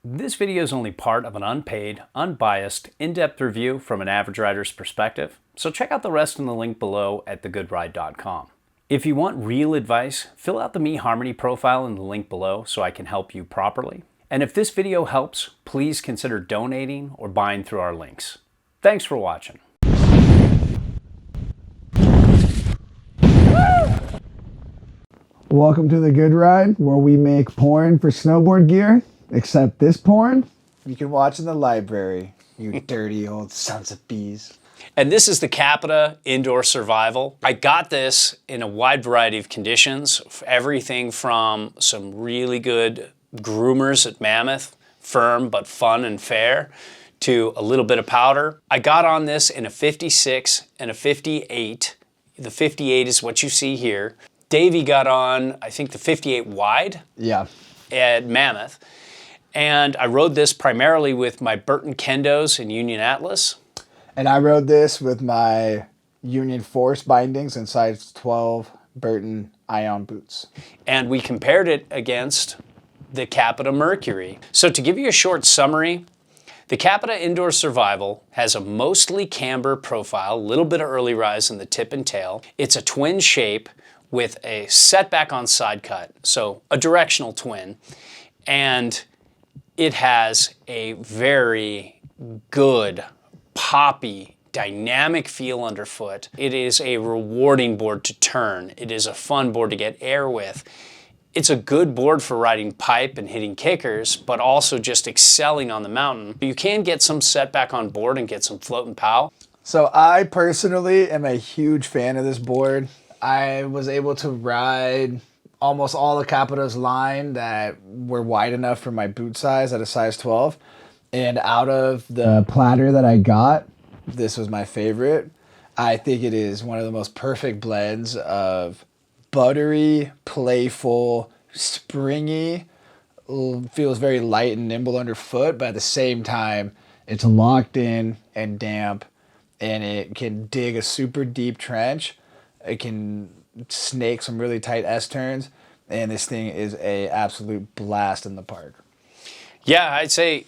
This video is only part of an unpaid, unbiased, in-depth review from an average rider's perspective, so check out the rest in the link below at thegoodride.com. If you want real advice, fill out the Me Harmony profile in the link below so I can help you properly. And if this video helps, please consider donating or buying through our links. Thanks for watching. Welcome to The Good Ride, where we make porn for snowboard gear, except this porn you can watch in the library, you dirty old sons of bees. And this is the Capita Indoor Survival. I got this in a wide variety of conditions, everything from some really good groomers at Mammoth, firm but fun and fair, to a little bit of powder. I got on this in a 56 and a 58. The 58 is what you see here. Davey got on, I think, the 58 wide at Mammoth. And I rode this primarily with my Burton Kendos and Union Atlas. And I rode this with my Union Force bindings and size 12 Burton Ion boots. And we compared it against the Capita Mercury. So to give you a short summary, the Capita Indoor Survival has a mostly camber profile, a little bit of early rise in the tip and tail. It's a twin shape with a setback on side cut, so a directional twin. And it has a very good, poppy, dynamic feel underfoot. It is a rewarding board to turn. It is a fun board to get air with. It's a good board for riding pipe and hitting kickers, but also just excelling on the mountain. You can get some setback on board and get some float and pow. So I personally am a huge fan of this board. I was able to ride almost all the Capita's line that were wide enough for my boot size at a size 12. And out of the platter that I got, this was my favorite. I think it is one of the most perfect blends of buttery, playful, springy, feels very light and nimble underfoot, but at the same time, it's locked in and damp, and it can dig a super deep trench. It can snake some really tight S-turns, and this thing is a absolute blast in the park. Yeah, I'd say,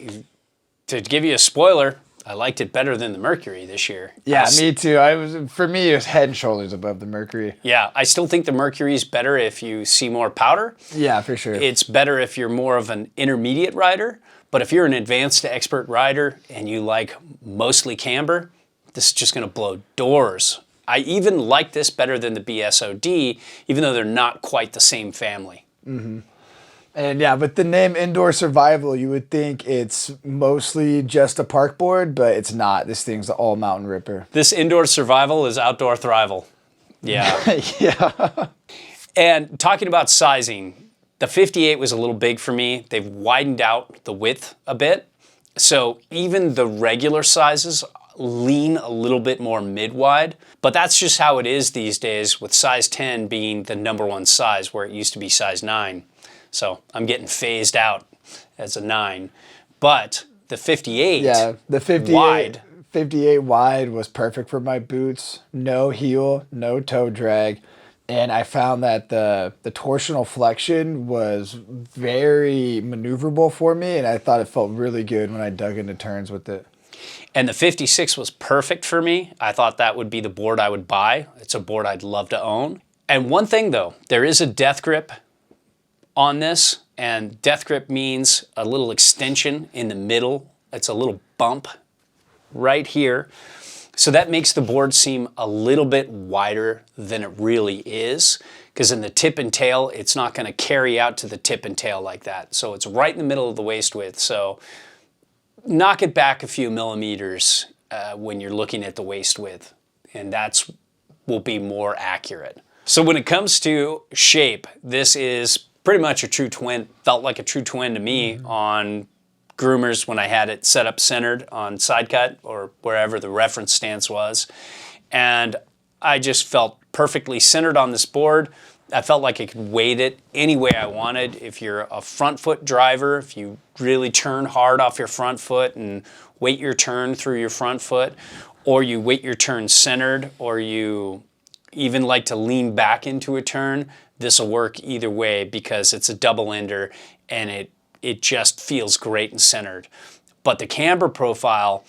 to give you a spoiler, I liked it better than the Mercury this year. Yeah, me too. For me, it was head and shoulders above the Mercury. Yeah, I still think the Mercury is better if you see more powder. Yeah, for sure. It's better if you're more of an intermediate rider, but if you're an advanced to expert rider and you like mostly camber, this is just gonna blow doors. I even like this better than the BSOD, even though they're not quite the same family. Mm-hmm. And yeah, with the name Indoor Survival, you would think it's mostly just a park board, but it's not. This thing's the all mountain ripper. This Indoor Survival is outdoor thrival. Yeah. Yeah. And talking about sizing, the 58 was a little big for me. They've widened out the width a bit. So even the regular sizes lean a little bit more mid-wide, but that's just how it is these days, with size 10 being the #1 size where it used to be size 9. So I'm getting phased out as a 9. But the 58 the 58 wide was perfect for my boots. No heel, no toe drag. And I found that the torsional flexion was very maneuverable for me, and I thought it felt really good when I dug into turns with it. And the 56 was perfect for me. I thought that would be the board I would buy. It's a board I'd love to own. And one thing though, there is a death grip on this, and death grip means a little extension in the middle. It's a little bump right here. So that makes the board seem a little bit wider than it really is, because in the tip and tail, it's not gonna carry out to the tip and tail like that. So it's right in the middle of the waist width. So knock it back a few millimeters when you're looking at the waist width, and that's will be more accurate. So when it comes to shape, this is pretty much a true twin. Felt like a true twin to me on groomers when I had it set up centered on side cut or wherever the reference stance was. And I just felt perfectly centered on this board. I felt like I could weight it any way I wanted. If you're a front foot driver, if you really turn hard off your front foot and weight your turn through your front foot, or you weight your turn centered, or you even like to lean back into a turn, this will work either way because it's a double ender and it it just feels great and centered. But the camber profile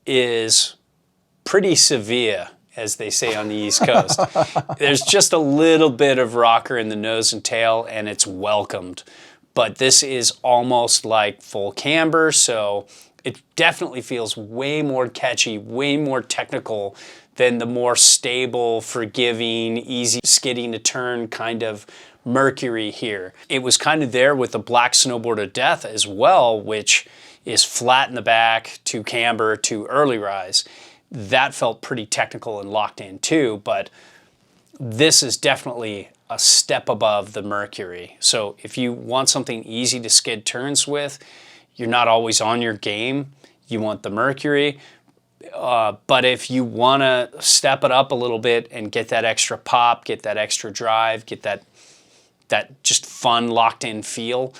is pretty severe, as they say on the East Coast. There's just a little bit of rocker in the nose and tail, and it's welcomed. But this is almost like full camber, so it definitely feels way more catchy, way more technical than the more stable, forgiving, easy skidding to turn kind of Mercury here. It was kind of there with the black Snowboard of Death as well, which is flat in the back to camber to early rise. That felt pretty technical and locked in too, but this is definitely a step above the Mercury. So if you want something easy to skid turns with, you're not always on your game, you want the Mercury. But if you want to step it up a little bit and get that extra pop, get that extra drive, get that just fun locked in feel,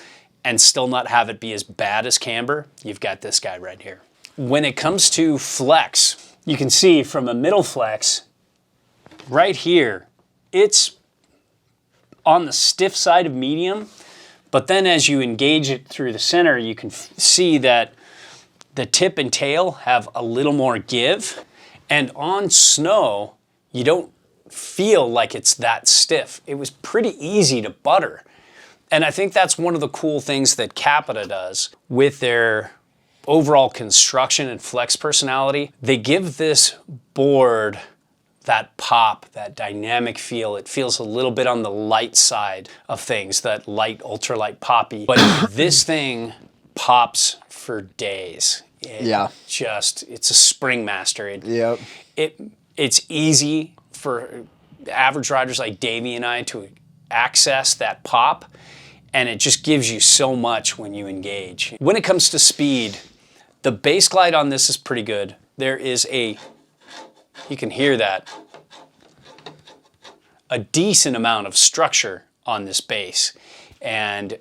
and still not have it be as bad as camber, you've got this guy right here. When it comes to flex, you can see from a middle flex right here, it's on the stiff side of medium, but then as you engage it through the center, you can see that the tip and tail have a little more give, and on snow, you don't feel like it's that stiff. It was pretty easy to butter. And I think that's one of the cool things that Capita does with their overall construction and flex personality. They give this board that pop, that dynamic feel. It feels a little bit on the light side of things, that light, ultralight poppy. But this thing pops for days. It's a spring master. It's easy for average riders like Davey and I to access that pop, and it just gives you so much when you engage. When it comes to speed, the base glide on this is pretty good. There is you can hear that, a decent amount of structure on this base, and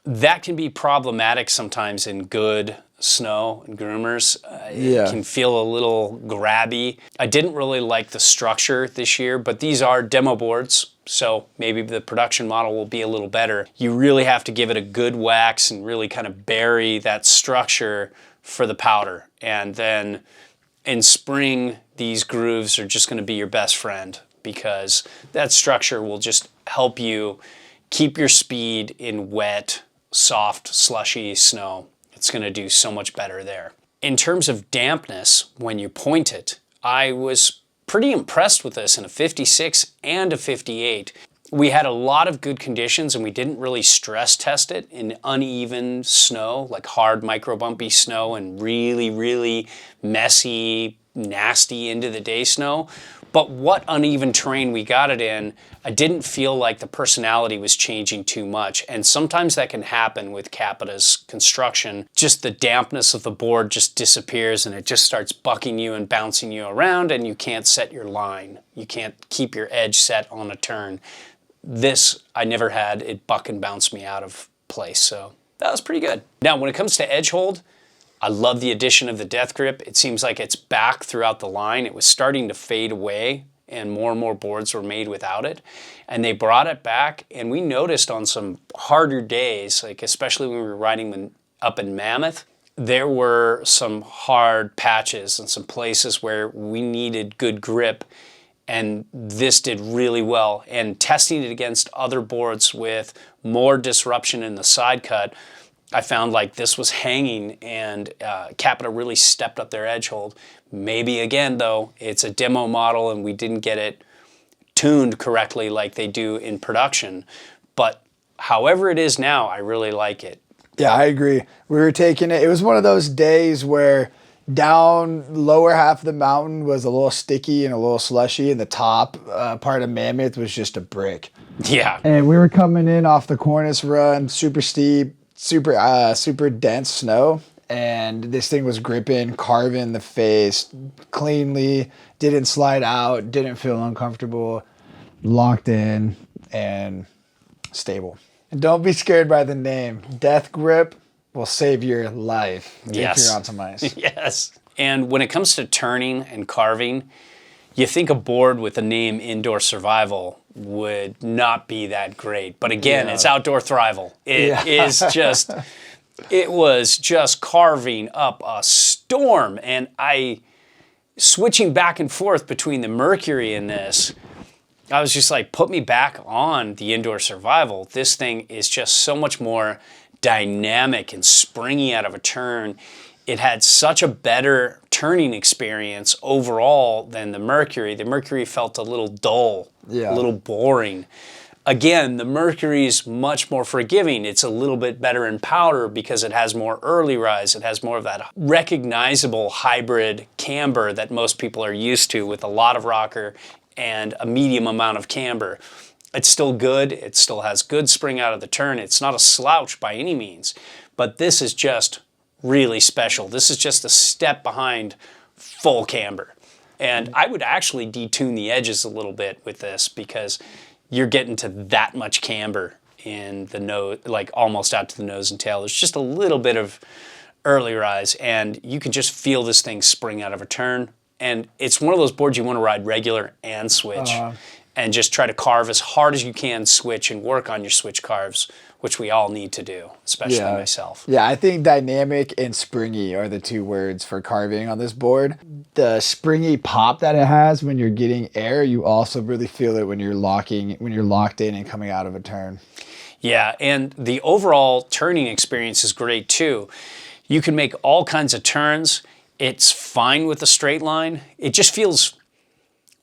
that can be problematic sometimes in good snow and groomers. It can feel a little grabby. I didn't really like the structure this year, but these are demo boards, so maybe the production model will be a little better. You really have to give it a good wax and really kind of bury that structure for the powder. And then in spring, these grooves are just going to be your best friend, because that structure will just help you keep your speed in wet, soft, slushy snow. It's going to do so much better there. In terms of dampness, when you point it, I was pretty impressed with this in a 56 and a 58. We had a lot of good conditions, and we didn't really stress test it in uneven snow, like hard micro bumpy snow and really, really messy, nasty into the day snow. But what uneven terrain we got it in, I didn't feel like the personality was changing too much. And sometimes that can happen with Capita's construction. Just the dampness of the board just disappears, and it just starts bucking you and bouncing you around, and you can't set your line. You can't keep your edge set on a turn. This, I never had it buck and bounce me out of place, so that was pretty good. Now, when it comes to edge hold, I love the addition of the death grip. It seems like it's back throughout the line. It was starting to fade away, and more boards were made without it. And they brought it back, and we noticed on some harder days, like especially when we were riding up in Mammoth, there were some hard patches and some places where we needed good grip, and this did really well. And testing it against other boards with more disruption in the side cut, I found like this was hanging, and Capita really stepped up their edge hold. Maybe again though, it's a demo model and we didn't get it tuned correctly like they do in production. But however it is now, I really like it. Yeah, I agree. We were taking it. It was one of those days where down lower half of the mountain was a little sticky and a little slushy, and the top part of Mammoth was just a brick. Yeah. And we were coming in off the Cornice run, super steep, super dense snow, and this thing was gripping, carving the face cleanly, didn't slide out, didn't feel uncomfortable, locked in, and stable. And don't be scared by the name. Death Grip will save your life if you're on some ice. Yes. And when it comes to turning and carving, you think a board with the name Indoor Survival would not be that great. But again, Yeah. it's outdoor thrival. It Yeah. is just, it was just carving up a storm. And switching back and forth between the Mercury and this, I was just like, put me back on the Indoor Survival. This thing is just so much more dynamic and springy out of a turn. It had such a better turning experience overall than the Mercury. The Mercury felt a little dull, Yeah. a little boring. Again, the Mercury is much more forgiving. It's a little bit better in powder because it has more early rise. It has more of that recognizable hybrid camber that most people are used to, with a lot of rocker and a medium amount of camber. It's still good. It still has good spring out of the turn. It's not a slouch by any means, but this is just really special. This is just a step behind full camber. And I would actually detune the edges a little bit with this, because you're getting to that much camber in the nose, like almost out to the nose and tail. There's just a little bit of early rise, and you can just feel this thing spring out of a turn. And it's one of those boards you want to ride regular and switch, and just try to carve as hard as you can switch and work on your switch carves, which we all need to do, especially myself. Yeah, I think dynamic and springy are the two words for carving on this board. The springy pop that it has when you're getting air, you also really feel it when you're locked in and coming out of a turn. Yeah, and the overall turning experience is great too. You can make all kinds of turns. It's fine with a straight line. It just feels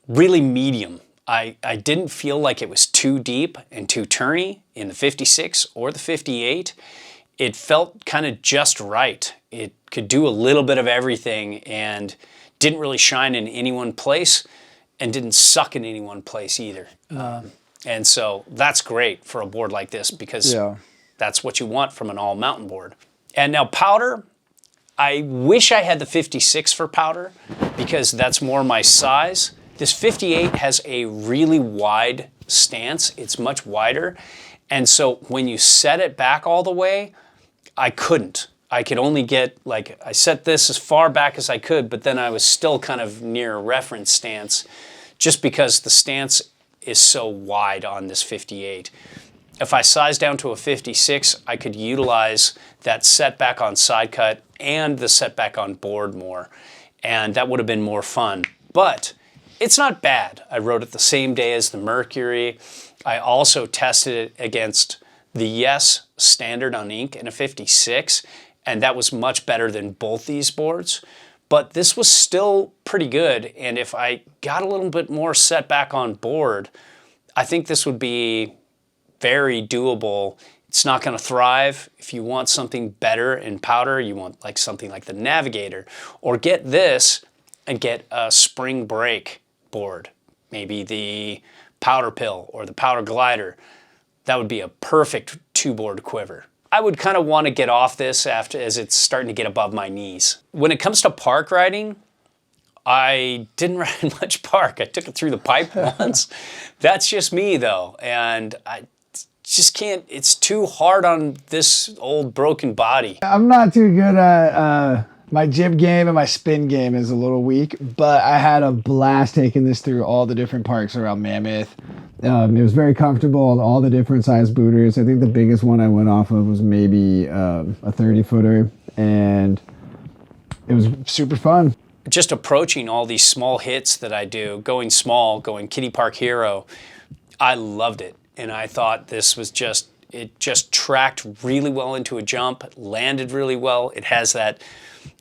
really medium. I didn't feel like it was too deep and too turny in the 56 or the 58. It felt kind of just right. It could do a little bit of everything and didn't really shine in any one place and didn't suck in any one place either. And so that's great for a board like this, because that's what you want from an all mountain board. And now powder, I wish I had the 56 for powder, because that's more my size. This 58 has a really wide stance. It's much wider. And so when you set it back all the way, I couldn't. I could only get, like, I set this as far back as I could, but then I was still kind of near a reference stance, just because the stance is so wide on this 58. If I size down to a 56, I could utilize that setback on side cut and the setback on board more, and that would have been more fun. But it's not bad. I rode it the same day as the Mercury. I also tested it against the Yes standard on ink in a 56, and that was much better than both these boards. But this was still pretty good, and if I got a little bit more setback on board, I think this would be very doable. It's not going to thrive. If you want something better in powder, you want like something like the Navigator, or get this and get a spring break board, maybe the Powder Pill or the Powder Glider. That would be a perfect two-board quiver. I would kind of want to get off this as it's starting to get above my knees. When it comes to park riding, I didn't ride much park. I took it through the pipe once. That's just me though, and I just can't, it's too hard on this old broken body. I'm not too good at my jib game, and my spin game is a little weak, but I had a blast taking this through all the different parks around Mammoth. It was very comfortable on all the different size booters. I think the biggest one I went off of was maybe a 30-footer, and it was super fun. Just approaching all these small hits that I do, going small, going Kitty Park Hero, I loved it. And I thought this was just, it just tracked really well into a jump, landed really well. It has that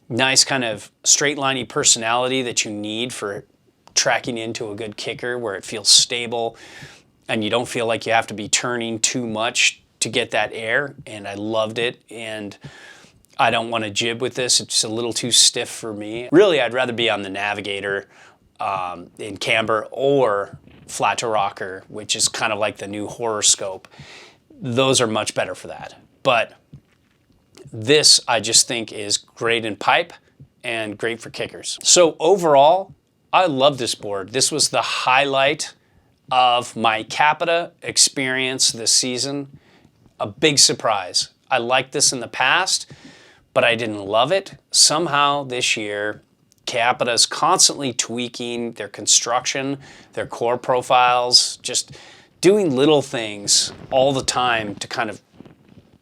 nice kind of straight liney personality that you need for tracking into a good kicker, where it feels stable and you don't feel like you have to be turning too much to get that air. And I loved it. And I don't want to jib with this. It's a little too stiff for me. Really, I'd rather be on the Navigator in Camber, or flat to rocker, which is kind of like the new horoscope. Those are much better for that. But this, I just think, is great in pipe and great for kickers. So overall, I love this board. This was the highlight of my Capita experience this season. A big surprise. I liked this in the past, but I didn't love it. Somehow this year, Capita's constantly tweaking their construction, their core profiles, just doing little things all the time to kind of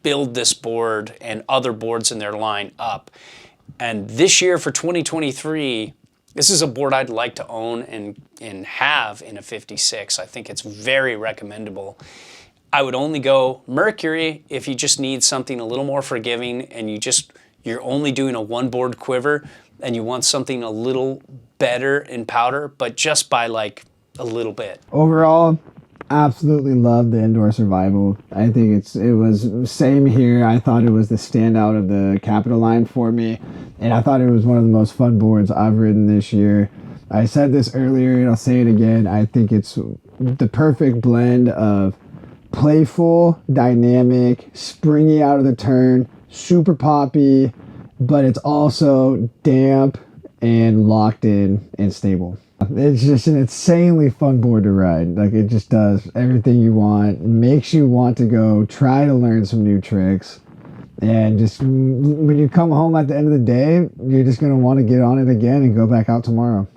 build this board and other boards in their line up. And this year for 2023, this is a board I'd like to own and have in a 56. I think it's very recommendable. I would only go Mercury if you just need something a little more forgiving and you're only doing a one board quiver and you want something a little better in powder, but just by like a little bit. Overall, absolutely love the Indoor Survival. I think it was same here. I thought it was the standout of the Capita line for me, and I thought it was one of the most fun boards I've ridden this year. I said this earlier and I'll say it again. I think it's the perfect blend of playful, dynamic, springy out of the turn, super poppy, but it's also damp and locked in and stable. It's just an insanely fun board to ride. Like, it just does everything you want. It makes you want to go try to learn some new tricks. And just when you come home at the end of the day, you're just going to want to get on it again and go back out tomorrow.